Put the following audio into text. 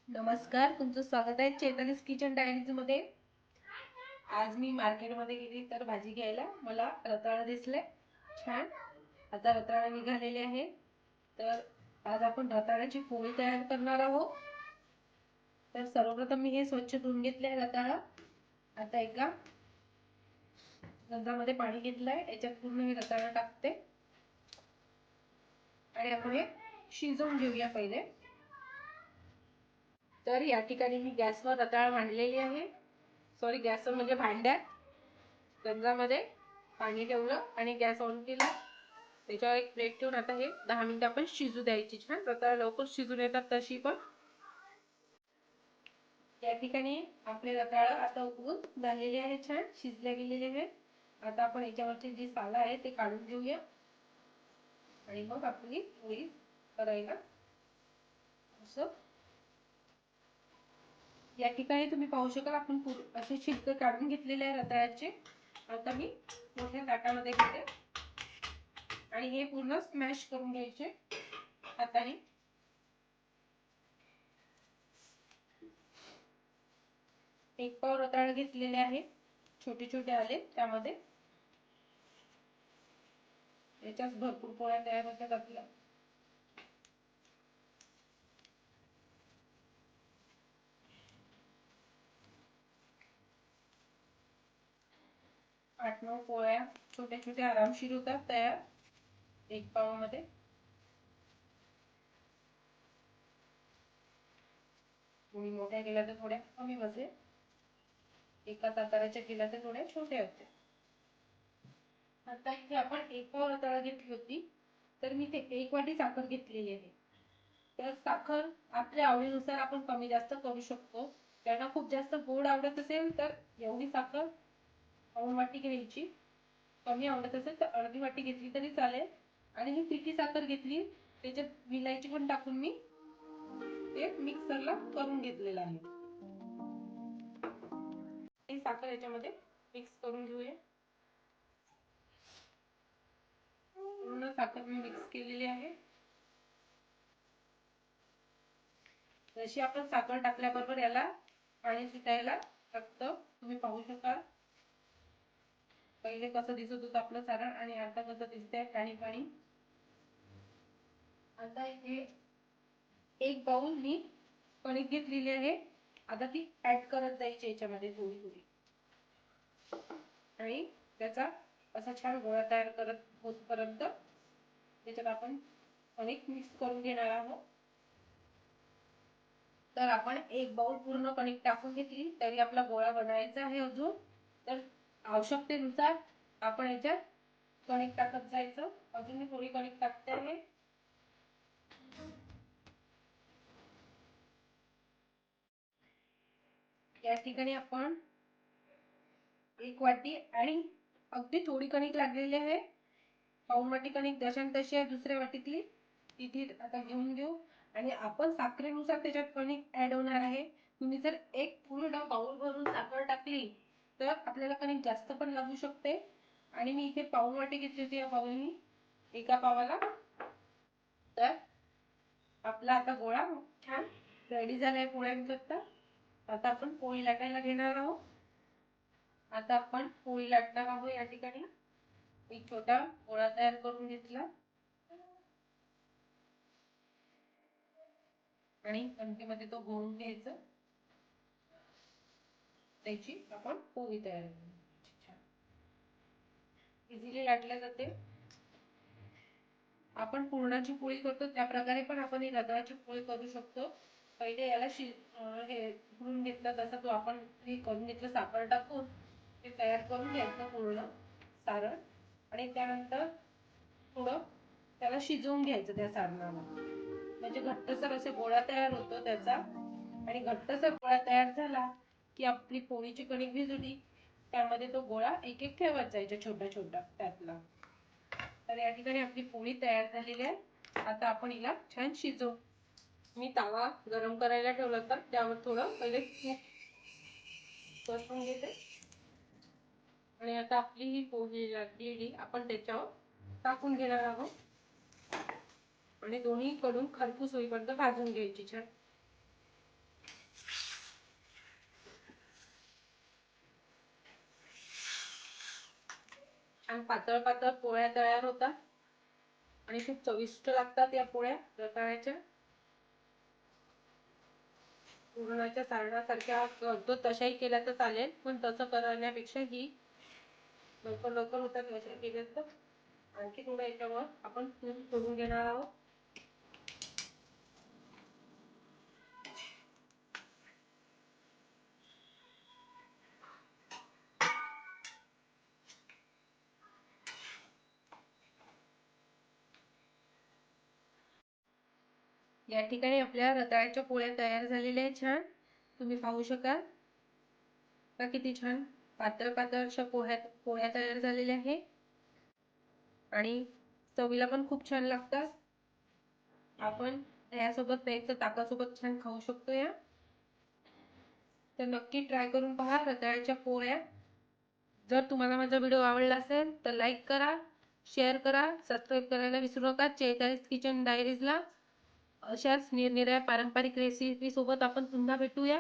नमस्कार, तुमचं स्वागत आहे चैतालीस किचन डायरीज मध्ये। आज मी मार्केटमध्ये गेली तर भाजी घ्यायला मला रताळं दिसले छान। आता रताळं निघालेले आहे, तर आज आपण रताळ्याची पोळी तयार करणार आहोत। तर सर्वप्रथम मी हे स्वच्छ धुवून घेतले रताळं। आता एका गंजामध्ये पाणी घेतलंय, याच्यात पूर्ण हे रताळं टाकते आणि आपण हे शिजवून घेऊया पहिले। तर या ठिकाणी मी गॅसवर रताळं मांडलेली आहे, सॉरी गॅसवर म्हणजे भांड्यात गंजामध्ये पाणी ठेवलं आणि गॅस ऑन केला। त्याच्यावर एक प्लेट ठेवून आता हे 10 मिनिटं आपण शिजू द्यायची। छान रताळं लवकर शिजून येतात तशी पण। या ठिकाणी आपले रताळं आता उकळून झालेले आहे, छान शिजले गेलेले आहे। आता आपण याच्यावरची जी सालं आहे ते काढून घेऊया आणि मग आपली पोळी करायला असं। या ठिकाणी तुम्ही पाहू शकाल आपण असे छिलके काढून घेतलेले आहे रताळ्याचे। आता मी मोठ्या ताटामध्ये घेते आणि हे पूर्ण स्मॅश करून घ्यायचे हाताने। एक पाव रताळे घेतलेले आहे, छोटे छोटे आले त्यामध्ये। याच्यात भरपूर पोळ्या तयार होतात आपल्या। 8-9 पोळ्या छोट्या छोट्या आरामशीर होतात तयार एक पावामध्ये। तुम्ही मोठ्या केल्या तर थोड्या कमी बसेल, एकाच आकाराच्या केल्या तर थोड्या छोट्या होत्या। आता इथे आपण एक पाव रताळं घेतली होती, तर मी ते 1 वाटी साखर घेतलेली आहे। तर साखर आपल्या आवडीनुसार आपण कमी जास्त करू शकतो। त्यांना खूप जास्त गोड आवडत असेल तर एवढी साखर पाऊण वाटी घ्यायची, कमी आवडत असेल तर अर्धी वाटी घेतली तरी चालेल। आणि ही पिठी साखर घेतली, त्याच्यात विलायची पण टाकून मी ते मिक्सरला करून घेतलेलं आहे। ही साखर याच्यामध्ये मिक्स करून घेऊया। पूर्ण साखर मी मिक्स केलेली आहे। जशी आपण साखर टाकल्याबरोबर याला पाणी सुटायला लागतं, तुम्ही पाहू शकाल। पहिले कसं दिसत होतं आपलं सारण आणि आता कसं दिसतंय पाणी पाणी। आता इथे एक बाउल मी कणिक घेतलेली आहे, आता ती ऍड करत जायची याच्यामध्ये थोडी थोडी आणि त्याचा असा छान गोळा तयार करत होतपर्यंत त्याच्यात आपण कणिक मिक्स करून घेणार आहोत। तर आपण एक बाउल पूर्ण कणिक टाकून घेतली तरी आपला गोळा बनवायचा आहे अजून। तर आवश्यकतेनुसार आपण याच्यात कणिक टाकत जायचं। अजून मी थोडी कणिक टाकते आहे। या ठिकाणी आपण 1 वाटी आणि अगदी थोडी कणिक लागलेली आहे, पाऊण वाटी कणिक जशान तशी आहे दुसऱ्या वाटीतली, तिथे आता घेऊन घेऊ आणि आपण साखरेनुसार त्याच्यात कणिक ऍड होणार आहे। तुम्ही जर एक पूर्ण बाउल भरून साखर टाकली तर आपल्याला कणिक जास्त पण लागू शकते। आणि मी इथे पाऊण वाटी घेतली होती या बाउलनी एका पावाला। तर आपला आता गोळा छान रेडी झालाय पोळ्यांकरता। आता आपण पोळी लाटायला घेणार आहोत। आता आपण पोळी लाटणार आहोत। या ठिकाणी एक छोटा गोळा तयार करून घेतला आणि कणकेमध्ये तो घोळून घ्यायचा, त्याची आपण पोळी तयार करायची। छान इझिली लाटल्या जाते। आपण पुरणाची पोळी करतो त्या प्रकारे पण आपण ही रताळ्याची पोळी करू शकतो। पहिले याला हे भरून घेतलं, जसं तो आपण हे करून घेतलं साखर टाकून ते तयार करून घ्यायचं पूर्ण सारण आणि त्यानंतर थोडं त्याला शिजवून घ्यायचं त्या सारणाला, म्हणजे घट्टसर असे गोळा तयार होतो त्याचा। आणि घट्टसर गोळा तयार झाला की आपली पोळीची कणिक भिजली, त्यामध्ये तो गोळा एक एक ठेवत जायचा छोटा छोटा त्यातला। तर या ठिकाणी आपली पोळी तयार झालेली आहे। आता आपण हिला छान शिजवू। मी तवा गरम करायला ठेवला होता, त्यावर थोडं पहिले तूप पसरून घेते आणि आता आपली ही पोळी लाटलेली आपण त्याच्यावर टाकून घेणार आहोत आणि दोन्ही कडून खरपूस होईपर्यंत भाजून घ्यायची छान। छान पातळ पातळ पोळ्या तयार होतात आणि खूप चविष्ट लागतात या पोळ्या रताळ्याच्या. पुरणाच्या सारणासारख्या करतो तशाही केल्या तर चालेल, पण तसं करण्यापेक्षा ही लवकर लवकर होतात अशा केल्या तर. आणखी थोडं याच्यावर आपण तूप सोडून घेणार आहोत. या ठिकाणी आपल्या रताळ्याच्या पोळ्या तयार झालेल्या आहेत छान. तुम्ही पाहू शकाल का किती छान पातळ पातळ अशा पोळ्या तयार झालेल्या आहे आणि चवीला पण खूप छान लागतात. आपण यासोबत नाही तर ताकासोबत छान खाऊ शकतो या. तर नक्की ट्राय करून पहा रताळ्याच्या पोळ्या. जर तुम्हाला माझा व्हिडिओ आवडला असेल तर लाईक करा, शेअर करा, सबस्क्राईब करायला विसरू नका. चैतालीस किचन डायरीजला अशाच निरनिराळ्या पारंपरिक रेसिपी सोबत आपण पुन्हा भेटूया.